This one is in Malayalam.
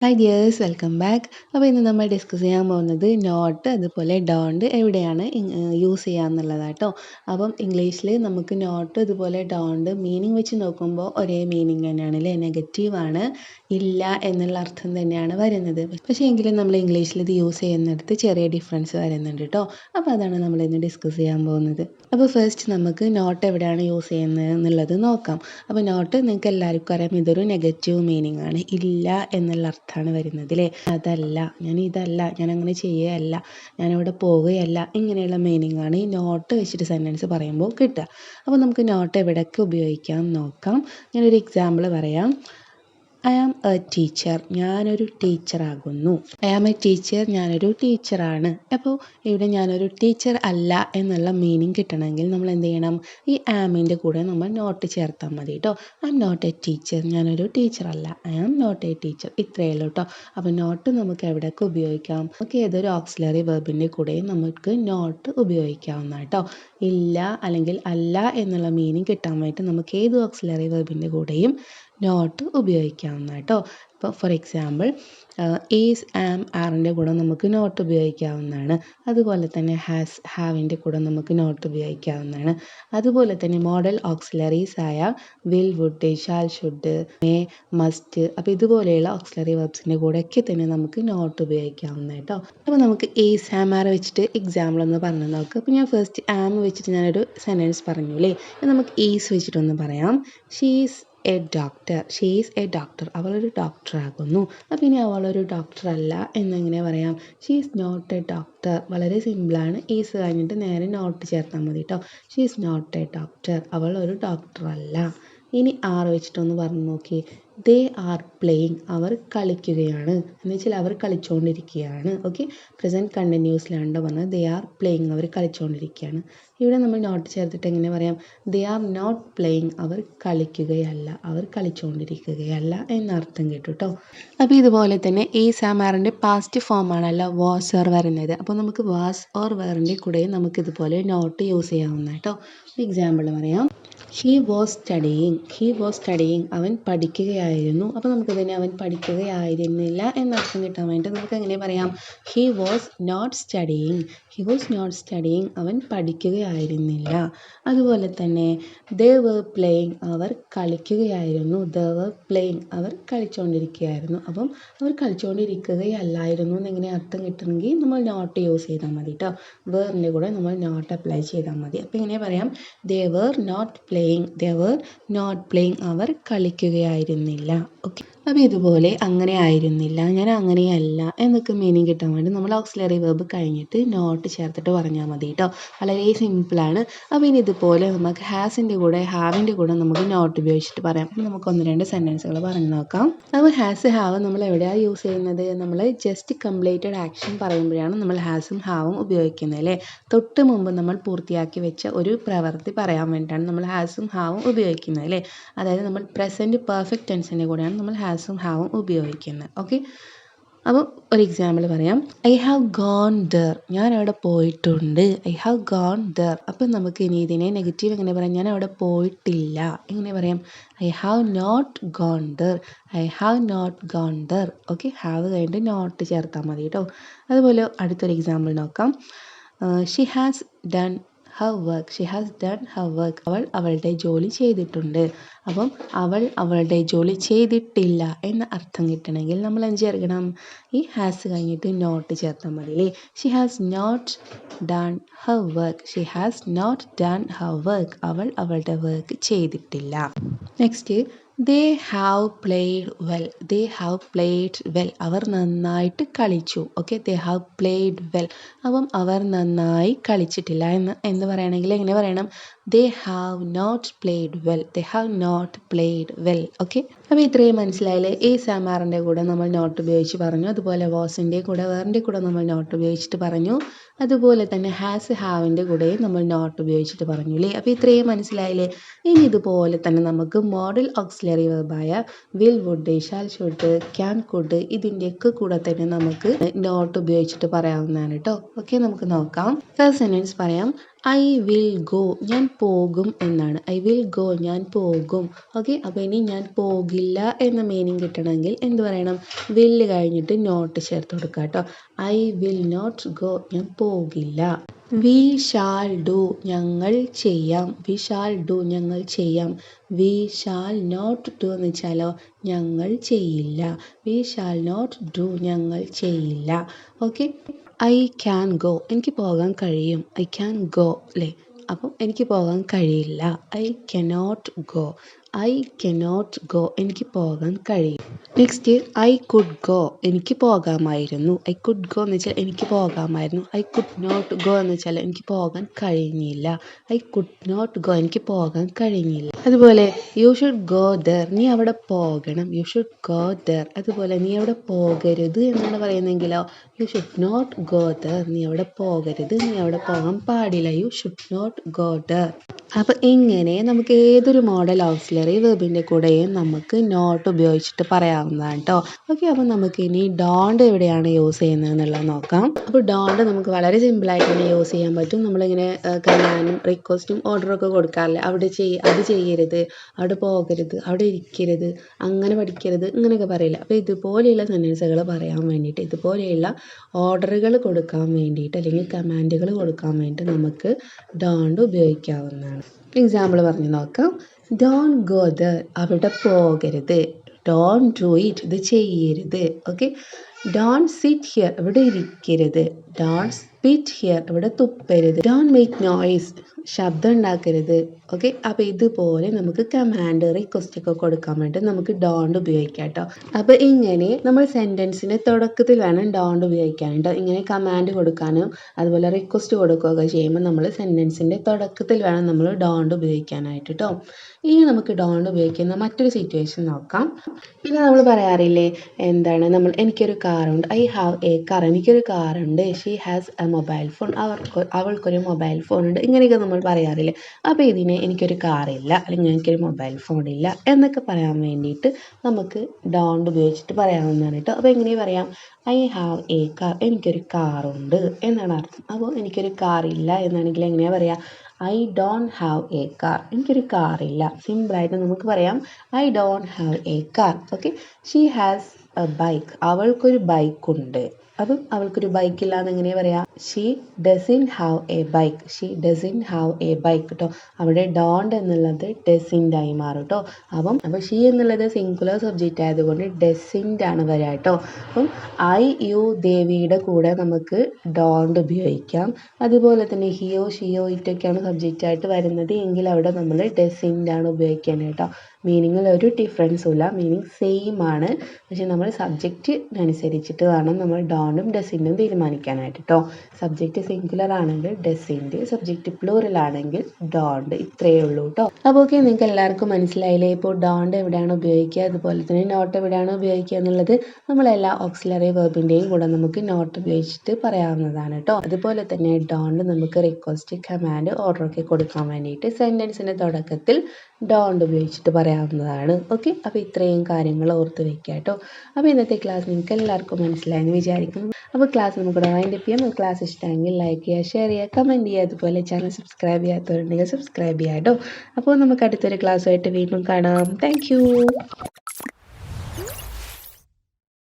Hi dears, welcome back. അപ്പോൾ ഇന്ന് നമ്മൾ ഡിസ്കസ് ചെയ്യാൻ പോകുന്നത് നോട്ട് അതുപോലെ ഡോണ്ട് എവിടെയാണ് യൂസ് ചെയ്യുക എന്നുള്ളതാട്ടോ. അപ്പം ഇംഗ്ലീഷിൽ നമുക്ക് നോട്ട് അതുപോലെ ഡോണ്ട് മീനിങ് വെച്ച് നോക്കുമ്പോൾ ഒരേ മീനിങ് തന്നെയാണ് അല്ലേ, നെഗറ്റീവാണ്, ഇല്ല എന്നുള്ള അർത്ഥം തന്നെയാണ് വരുന്നത്. പക്ഷേ എങ്കിലും നമ്മൾ ഇംഗ്ലീഷിൽ ഇത് യൂസ് ചെയ്യുന്നിടത്ത് ചെറിയ ഡിഫറൻസ് വരുന്നുണ്ട് കേട്ടോ. അപ്പോൾ അതാണ് നമ്മൾ ഇന്ന് ഡിസ്കസ് ചെയ്യാൻ പോകുന്നത്. അപ്പോൾ ഫസ്റ്റ് നമുക്ക് നോട്ട് എവിടെയാണ് യൂസ് ചെയ്യുന്നത് എന്നുള്ളത് നോക്കാം. അപ്പോൾ നോട്ട് നിങ്ങൾക്ക് എല്ലാവർക്കും അറിയാം, ഇതൊരു നെഗറ്റീവ് മീനിങ് ആണ്. ഇല്ല എന്നുള്ള അർത്ഥമാണ് വരുന്നത് അല്ലേ. അതല്ല, ഞാൻ ഇതല്ല, ഞാൻ അങ്ങനെ ചെയ്യുകയല്ല, ഞാനിവിടെ പോവുകയല്ല, ഇങ്ങനെയുള്ള മീനിങ് ആണ് ഈ നോട്ട് വെച്ചിട്ട് സെൻറ്റൻസ് പറയുമ്പോൾ കിട്ടുക. അപ്പോൾ നമുക്ക് നോട്ട് എവിടെയൊക്കെ ഉപയോഗിക്കാം നോക്കാം. ഞാനൊരു എക്സാമ്പിൾ പറയാം. ഐ ആം എ ടീച്ചർ, ഞാനൊരു ടീച്ചറാകുന്നു. ഐ ആം എ ടീച്ചർ, ഞാനൊരു ടീച്ചറാണ്. അപ്പോൾ ഇവിടെ ഞാനൊരു ടീച്ചർ അല്ല എന്നുള്ള മീനിങ് കിട്ടണമെങ്കിൽ നമ്മൾ എന്ത് ചെയ്യണം? ഈ ആമിൻ്റെ കൂടെ നമ്മൾ നോട്ട് ചേർത്താൽ മതി കേട്ടോ. I am not a teacher, ഞാനൊരു ടീച്ചറല്ല, I am not a teacher, ഇത്രയേ ഉള്ളൂ കേട്ടോ. അപ്പോൾ നോട്ട് നമുക്ക് എവിടെയൊക്കെ ഉപയോഗിക്കാം? നമുക്ക് ഏതൊരു ഓക്സിലറി വെർബിൻ്റെ കൂടെയും നമുക്ക് നോട്ട് ഉപയോഗിക്കാവുന്ന കേട്ടോ. ഇല്ല അല്ലെങ്കിൽ അല്ല എന്നുള്ള മീനിങ് കിട്ടാൻ വേണ്ടി നമുക്ക് ഏത് ഓക്സിലറി വെർബിൻ്റെ കൂടെയും നോട്ട് ഉപയോഗിക്കാവുന്ന കേട്ടോ. ഇപ്പോൾ ഫോർ എക്സാമ്പിൾ ഈസ്, ആം, ആറിൻ്റെ കൂടെ നമുക്ക് നോട്ട് ഉപയോഗിക്കാവുന്നതാണ്. അതുപോലെ തന്നെ ഹാസ്, ഹാവിൻ്റെ കൂടെ നമുക്ക് നോട്ട് ഉപയോഗിക്കാവുന്നതാണ്. അതുപോലെ തന്നെ മോഡൽ ഓക്സിലറീസ് ആയ will, would, shall, should, may, must, അപ്പോൾ ഇതുപോലെയുള്ള ഓക്സിലറി വെർബ്സിൻ്റെ കൂടെയൊക്കെ തന്നെ നമുക്ക് നോട്ട് ഉപയോഗിക്കാവുന്ന കേട്ടോ. അപ്പോൾ നമുക്ക് ഈസ്, ആം, ആർ വെച്ചിട്ട് എക്സാമ്പിൾ ഒന്ന് പറഞ്ഞു നോക്കാം. അപ്പോൾ ഞാൻ ഫസ്റ്റ് ആം വെച്ചിട്ട് ഞാനൊരു സെൻറ്റൻസ് പറഞ്ഞു അല്ലേ. നമുക്ക് ഈസ് വെച്ചിട്ടൊന്ന് പറയാം. She's a doctor, she's a doctor, അവളൊരു ഡോക്ടറാകുന്നു. അപ്പോൾ ഇനി അവളൊരു ഡോക്ടർ അല്ല എന്നെങ്ങനെ പറയാം? She's not a doctor. വളരെ സിമ്പിളാണ്. ഈസ് കഴിഞ്ഞിട്ട് നേരെ നോട്ട് ചേർത്താൽ മതി കേട്ടോ. ഷീസ് നോട്ട് എ ഡോക്ടർ, അവൾ ഒരു ഡോക്ടർ അല്ല. ഇനി ആർ വെച്ചിട്ടൊന്ന് പറഞ്ഞു നോക്കി. ദേ ആർ പ്ലേയിങ്, അവർ കളിക്കുകയാണ് എന്ന് വെച്ചാൽ അവർ കളിച്ചുകൊണ്ടിരിക്കുകയാണ്. ഓക്കെ, പ്രസൻറ്റ് കണ്ടിന്യൂസിലാണ് പറഞ്ഞത്. ദേ ആർ പ്ലേയിങ്, അവർ കളിച്ചുകൊണ്ടിരിക്കുകയാണ്. ഇവിടെ നമ്മൾ നോട്ട് ചേർത്തിട്ട് എങ്ങനെ പറയാം? ദേ ആർ നോട്ട് പ്ലേയിങ്, അവർ കളിക്കുകയല്ല, അവർ കളിച്ചുകൊണ്ടിരിക്കുകയല്ല എന്നർത്ഥം കിട്ടും കേട്ടോ. അപ്പോൾ ഇതുപോലെ തന്നെ ഈ സാമാറിൻ്റെ പാസ്റ്റ് ഫോമാണല്ലോ വാസ് ഓർ വരുന്നത്. അപ്പോൾ നമുക്ക് വാസ് ഓർ വേറിൻ്റെ കൂടെ നമുക്ക് ഇതുപോലെ നോട്ട് യൂസ് ചെയ്യാവുന്ന കേട്ടോ. എക്സാമ്പിൾ പറയാം. He was studying, he was studying, അവൻ പഠിക്കുകയായിരുന്നു. അപ്പോൾ നമുക്ക് തന്നെ അവൻ പഠിക്കുകയായിരുന്നില്ല എന്നർത്ഥം കിട്ടാൻ വേണ്ടി നമുക്ക് എങ്ങനെ പറയാം? He was not studying, he was not studying, അവൻ പഠിക്കുകയായിരുന്നില്ല. അതുപോലെ തന്നെ ദേ വർ പ്ലേയിങ്, അവർ കളിക്കുകയായിരുന്നു. ദേ വർ പ്ലേയിങ്, അവർ കളിച്ചുകൊണ്ടിരിക്കുകയായിരുന്നു. അപ്പം അവർ കളിച്ചുകൊണ്ടിരിക്കുകയല്ലായിരുന്നു എന്നെങ്ങനെ അർത്ഥം കിട്ടണമെങ്കിൽ നമ്മൾ നോട്ട് യൂസ് ചെയ്താൽ മതി കേട്ടോ. വേറിൻ്റെ കൂടെ നമ്മൾ നോട്ട് അപ്ലൈ ചെയ്താൽ മതി. അപ്പോൾ ഇങ്ങനെ പറയാം. They were not playing, they were not playing, അവർ കളിക്കുകയായിരുന്നില്ല. ഓക്കെ, അപ്പോൾ ഇതുപോലെ അങ്ങനെ ആയിരുന്നില്ല, ഞാൻ അങ്ങനെയല്ല എന്നൊക്കെ മീനിങ് കിട്ടാൻ വേണ്ടി നമ്മൾ ഓക്സിലറി വെർബ് കഴിഞ്ഞിട്ട് നോട്ട് ചേർത്തിട്ട് പറഞ്ഞാൽ മതി കേട്ടോ. വളരെ സിമ്പിളാണ്. അപ്പോൾ ഇനി ഇതുപോലെ നമുക്ക് ഹാസിൻ്റെ കൂടെ ഹാവിൻ്റെ കൂടെ നമുക്ക് നോട്ട് ഉപയോഗിച്ചിട്ട് പറയാം. അപ്പോൾ നമുക്ക് ഒന്ന് രണ്ട് സെൻറ്റൻസുകൾ പറഞ്ഞു നോക്കാം. അപ്പോൾ ഹാസ്, ഹാവ് നമ്മൾ എവിടെയാണ് യൂസ് ചെയ്യുന്നത്? നമ്മൾ ജസ്റ്റ് കംപ്ലീറ്റഡ് ആക്ഷൻ പറയുമ്പോഴാണ് നമ്മൾ ഹാസും ഹാവും ഉപയോഗിക്കുന്നത് അല്ലേ. തൊട്ട് മുമ്പ് നമ്മൾ പൂർത്തിയാക്കി വെച്ച ഒരു പ്രവൃത്തി പറയാൻ വേണ്ടിയിട്ടാണ് നമ്മൾ ഹാസും ഹാവും ഉപയോഗിക്കുന്നത് അല്ലേ. അതായത് നമ്മൾ പ്രസൻറ്റ് പെർഫെക്റ്റ് ടെൻസിൻ്റെ കൂടെയാണ് നമ്മൾ ഹാസും ഹാവും ഉപയോഗിക്കുന്നത്. ഓക്കെ, അപ്പോൾ ഒരു എക്സാമ്പിൾ പറയാം. ഐ ഹാവ് ഗോൺ ദർ, ഞാൻ അവിടെ പോയിട്ടുണ്ട്. I have gone there. അപ്പം നമുക്ക് ഇനി ഇതിനെ നെഗറ്റീവ് എങ്ങനെ പറയാം? ഞാൻ അവിടെ പോയിട്ടില്ല. എങ്ങനെ പറയാം? I have not gone there, I have not gone there. Okay, have കഴിഞ്ഞിട്ട് നോട്ട് ചേർത്താൽ മതി കേട്ടോ. അതുപോലെ അടുത്തൊരു എക്സാമ്പിൾ നോക്കാം. She has done her work, she has done her work, അവൾ അവളുടെ ജോലി ചെയ്തിട്ടുണ്ട്. അപ്പം അവൾ അവളുടെ ജോലി ചെയ്തിട്ടില്ല എന്ന അർത്ഥം കിട്ടണമെങ്കിൽ നമ്മൾ എന്ത് ചേർക്കണം? ഈ ഹാസ് കഴിഞ്ഞിട്ട് നോട്ട് ചേർത്താൽ മതി അല്ലേ. She has not done her work, she has not done her work, അവൾ അവളുടെ വർക്ക് ചെയ്തിട്ടില്ല. Next, they have played well, they have played well, അവർ നന്നായിട്ട് കളിച്ചു. Okay, they have played well. അപ്പം അവർ നന്നായി കളിച്ചിട്ടില്ല എന്ന് പറയണമെങ്കിൽ എങ്ങനെ പറയണം? They have not played well, they have not played well. Okay, അപ്പോൾ ഇത്രയും മനസ്സിലായില്ലേ? ഈ സാമാറിൻ്റെ കൂടെ നമ്മൾ നോട്ട് ഉപയോഗിച്ച് പറഞ്ഞു. അതുപോലെ വാസിൻ്റെ കൂടെ വേറിൻ്റെ കൂടെ നമ്മൾ നോട്ട് ഉപയോഗിച്ചിട്ട് പറഞ്ഞു. അതുപോലെ തന്നെ ഹാസ്, ഹാവിൻ്റെ കൂടെ നമ്മൾ നോട്ട് ഉപയോഗിച്ചിട്ട് പറഞ്ഞു അല്ലേ. അപ്പോൾ ഇത്രയും മനസ്സിലായില്ലേ? ഇനി ഇതുപോലെ തന്നെ നമുക്ക് മോഡൽ ഓക്സിലറി വെർബായ will, would, shall, should, can, could ഇതിൻ്റെയൊക്കെ കൂടെ തന്നെ നമുക്ക് നോട്ട് ഉപയോഗിച്ചിട്ട് പറയാവുന്നതാണ് കേട്ടോ. ഓക്കെ, നമുക്ക് നോക്കാം. ഫസ്റ്റ് സെൻറ്റൻസ് പറയാം. ഐ വിൽ ഗോ, ഞാൻ പോകും എന്നാണ്. ഐ വിൽ ഗോ, ഞാൻ പോകും. ഓക്കെ, അപ്പോൾ ഇനി ഞാൻ പോകില്ല എന്ന മീനിങ് കിട്ടണമെങ്കിൽ എന്ത് പറയണം? വില്ല് കഴിഞ്ഞിട്ട് നോട്ട് ചേർത്ത് കൊടുക്കുക കേട്ടോ. ഐ വിൽ നോട്ട് ഗോ, ഞാൻ പോകില്ല. വി ഷാൽ ഡു, ഞങ്ങൾ ചെയ്യാം. വി ഷാൽ ഡു, ഞങ്ങൾ ചെയ്യാം. വി ഷാൽ നോട്ട് ഡു എന്ന് വെച്ചാലോ, ഞങ്ങൾ ചെയ്യില്ല. വി ഷാൽ നോട്ട് ഡു, ഞങ്ങൾ ചെയ്യില്ല. ഓക്കെ, ഐ ക്യാൻ ഗോ, എനിക്ക് പോകാൻ കഴിയും. ഐ ക്യാൻ ഗോ അല്ലേ, അപ്പം എനിക്ക് പോകാൻ കഴിയില്ല. I cannot go, I cannot go, എനിക്ക് പോകാൻ കഴിയും. നെക്സ്റ്റ്, ഐ കുഡ് ഗോ, എനിക്ക് പോകാമായിരുന്നു. ഐ കുഡ് ഗോ എന്ന് വെച്ചാൽ എനിക്ക് പോകാമായിരുന്നു. ഐ കുഡ് നോട്ട് ഗോ എന്ന് വെച്ചാൽ എനിക്ക് പോകാൻ കഴിഞ്ഞില്ല. ഐ കുഡ് നോട്ട് ഗോ, എനിക്ക് പോകാൻ കഴിഞ്ഞില്ല. അതുപോലെ യു ഷുഡ് ഗോ ദർ, നീ അവിടെ പോകണം. You should go there. അതുപോലെ നീ അവിടെ പോകരുത് എന്നാണ് പറയുന്നതെങ്കിലോ, you should not go there, നീ അവിടെ പോകരുത്, നീ അവിടെ പോകാൻ പാടില്ല. You should not go there. അപ്പോൾ ഇങ്ങനെ നമുക്ക് ഏതൊരു മോഡൽ ഓക്സിലറി വെർബിൻ്റെ കൂടെയും നമുക്ക് നോട്ട് ഉപയോഗിച്ചിട്ട് പറയാവുന്നതാണ് കേട്ടോ. ഓക്കെ, അപ്പോൾ നമുക്ക് ഇനി ഡോണ്ട് എവിടെയാണ് യൂസ് ചെയ്യുന്നത് എന്നുള്ളത് നോക്കാം. അപ്പോൾ ഡോണ്ട് നമുക്ക് വളരെ സിമ്പിളായിട്ട് തന്നെ യൂസ് ചെയ്യാൻ പറ്റും. നമ്മളിങ്ങനെ കമാൻഡും റിക്വസ്റ്റും ഓർഡറൊക്കെ കൊടുക്കാറില്ലേ, അവിടെ അത് ചെയ്യരുത്, അവിടെ പോകരുത്, അവിടെ ഇരിക്കരുത്, അങ്ങനെ പഠിക്കരുത്, ഇങ്ങനെയൊക്കെ പറയില്ല. അപ്പോൾ ഇതുപോലെയുള്ള സെൻറ്റൻസുകൾ പറയാൻ വേണ്ടിയിട്ട്, ഇതുപോലെയുള്ള ഓർഡറുകൾ കൊടുക്കാൻ വേണ്ടിയിട്ട് അല്ലെങ്കിൽ കമാൻഡുകൾ കൊടുക്കാൻ വേണ്ടിയിട്ട് നമുക്ക് ഡോണ്ട് ഉപയോഗിക്കാവുന്നതാണ്. എക്സാമ്പിൾ പറഞ്ഞ് നോക്കാം. ഡോണ്ട് ഗോ ദർ, അവിടെ പോകരുത്. ഡോണ്ട് ഡു ഇറ്റ്, ഇത് ചെയ്യരുത്. ഓക്കെ, ഡോണ്ട് സിറ്റ് ഹിയർ, ഇവിടെ ഇരിക്കരുത്. ഡോണ്ട് സ്പിറ്റ് ഹിയർ, ഇവിടെ തുപ്പരുത്. ഡോണ്ട് മേക്ക് നോയ്സ്, ശബ്ദം ഉണ്ടാക്കരുത്. ഓക്കെ, അപ്പോൾ ഇതുപോലെ നമുക്ക് കമാൻഡ് റിക്വസ്റ്റ് ഒക്കെ കൊടുക്കാൻ വേണ്ടി നമുക്ക് ഡോണ്ട് ഉപയോഗിക്കാം കേട്ടോ. അപ്പോൾ ഇങ്ങനെ നമ്മൾ സെൻറ്റൻസിൻ്റെ തുടക്കത്തിൽ വേണം ഡോണ്ട് ഉപയോഗിക്കാൻ കേട്ടോ. ഇങ്ങനെ കമാൻഡ് കൊടുക്കാനും അതുപോലെ റിക്വസ്റ്റ് കൊടുക്കുകയൊക്കെ ചെയ്യുമ്പോൾ നമ്മൾ സെൻറ്റൻസിൻ്റെ തുടക്കത്തിൽ വേണം നമ്മൾ ഡോണ്ട് ഉപയോഗിക്കാനായിട്ട് കേട്ടോ. ഇനി നമുക്ക് ഡോണ്ട് ഉപയോഗിക്കുന്ന മറ്റൊരു സിറ്റുവേഷൻ നോക്കാം. പിന്നെ നമ്മൾ പറയാറില്ലേ, എന്താണ്, എനിക്കൊരു കാറുണ്ട്. ഐ ഹാവ് എ കാർ, എനിക്കൊരു കാറുണ്ട്. She has A mobile phone, അവൾക്കൊരു മൊബൈൽ ഫോൺ ഉണ്ട്. ഇങ്ങനെയൊക്കെ നമ്മൾ പറയാറില്ലേ. അപ്പോൾ ഇതിനെ എനിക്കൊരു കാറില്ല അല്ലെങ്കിൽ എനിക്കൊരു മൊബൈൽ ഫോണില്ല എന്നൊക്കെ പറയാൻ വേണ്ടിയിട്ട് നമുക്ക് ഡോണ്ട് ഉപയോഗിച്ചിട്ട് പറയാവുന്നതാണ് കേട്ടോ. അപ്പോൾ എങ്ങനെ പറയാം? ഐ ഹാവ് എ കാർ, എനിക്കൊരു കാറുണ്ട് എന്നാണ് അർത്ഥം. അപ്പോൾ എനിക്കൊരു കാറില്ല എന്നാണെങ്കിൽ എങ്ങനെയാണ് പറയുക? I don't have A car, എനിക്കൊരു കാറില്ല. സിമ്പിളായിട്ട് നമുക്ക് പറയാം I don't have A car. Okay, she has A bike, അവൾക്കൊരു ബൈക്കുണ്ട്. അപ്പം അവൾക്കൊരു ബൈക്കില്ല എന്ന് എങ്ങനെയാണ് പറയാം? She doesn't have A bike, she doesn't have A bike കേട്ടോ. അവിടെ ഡോണ്ട് എന്നുള്ളത് ഡസിൻ്റെ ആയി മാറും കേട്ടോ. അപ്പോൾ ഷീ എന്നുള്ളത് സിംഗുലർ സബ്ജക്റ്റ് ആയതുകൊണ്ട് ഡസിൻ്റെ ആണ് വരിക കേട്ടോ. അപ്പം ഐ യു ദേവിയുടെ കൂടെ നമുക്ക് ഡോണ്ട് ഉപയോഗിക്കാം. അതുപോലെ തന്നെ ഹിയോ ഷിയോ ഇറ്റൊക്കെയാണ് സബ്ജക്റ്റ് ആയിട്ട് വരുന്നത് എങ്കിൽ അവിടെ നമ്മൾ ഡസിൻ്റെ ആണ് ഉപയോഗിക്കേണ്ടത് കേട്ടോ. മീനിങ്ങിൽ ഒരു ഡിഫറൻസും ഇല്ല, മീനിങ് സെയിം ആണ്. പക്ഷെ നമ്മൾ സബ്ജക്റ്റിനനുസരിച്ചിട്ട് വേണം നമ്മൾ ഡോണ്ടും ഡസിൻ്റും തീരുമാനിക്കാനായിട്ട് കേട്ടോ. സബ്ജക്റ്റ് സിംഗുലർ ആണെങ്കിൽ ഡസിൻ്റെ, സബ്ജക്റ്റ് പ്ലൂറൽ ആണെങ്കിൽ ഡോണ്ട്. ഇത്രയേ ഉള്ളൂ കേട്ടോ. അപ്പോൾ ഓക്കെ, നിങ്ങൾക്ക് എല്ലാവർക്കും മനസ്സിലായില്ലേ ഇപ്പോൾ ഡോണ്ട് എവിടെയാണ് ഉപയോഗിക്കുക, അതുപോലെ തന്നെ നോട്ട് എവിടെയാണ് ഉപയോഗിക്കുക എന്നുള്ളത്. നമ്മളെല്ലാ ഓക്സിലറി വെർബിൻ്റെയും കൂടെ നമുക്ക് നോട്ട് ഉപയോഗിച്ചിട്ട് പറയാവുന്നതാണ് കേട്ടോ. അതുപോലെ തന്നെ ഡോണ്ട് നമുക്ക് റിക്വസ്റ്റ്, കമാൻഡ്, ഓർഡറൊക്കെ കൊടുക്കാൻ വേണ്ടിയിട്ട് സെൻറ്റൻസിൻ്റെ തുടക്കത്തിൽ ഡോണ്ട് ഉപയോഗിച്ചിട്ട് പറയാവുന്നതാണ്. ഓക്കെ, അപ്പോൾ ഇത്രയും കാര്യങ്ങൾ ഓർത്ത് വെക്കുക കേട്ടോ. അപ്പോൾ ഇന്നത്തെ ക്ലാസ് നിങ്ങൾക്ക് എല്ലാവർക്കും മനസ്സിലായെന്ന് വിചാരിക്കുന്നു. അപ്പോൾ ക്ലാസ് നമുക്കിവിടെ വൈൻഡപ്പ് ചെയ്യാം. ക്ലാസ് ഇഷ്ടമെങ്കിൽ ലൈക്ക് ചെയ്യുക, ഷെയർ ചെയ്യുക, കമൻറ്റ് ചെയ്യുക. അതുപോലെ ചാനൽ സബ്സ്ക്രൈബ് ചെയ്യാത്തവരുണ്ടെങ്കിൽ സബ്സ്ക്രൈബ് ചെയ്യുക കേട്ടോ. അപ്പോൾ നമുക്ക് അടുത്തൊരു ക്ലാസ്സുമായിട്ട് വീണ്ടും കാണാം. താങ്ക്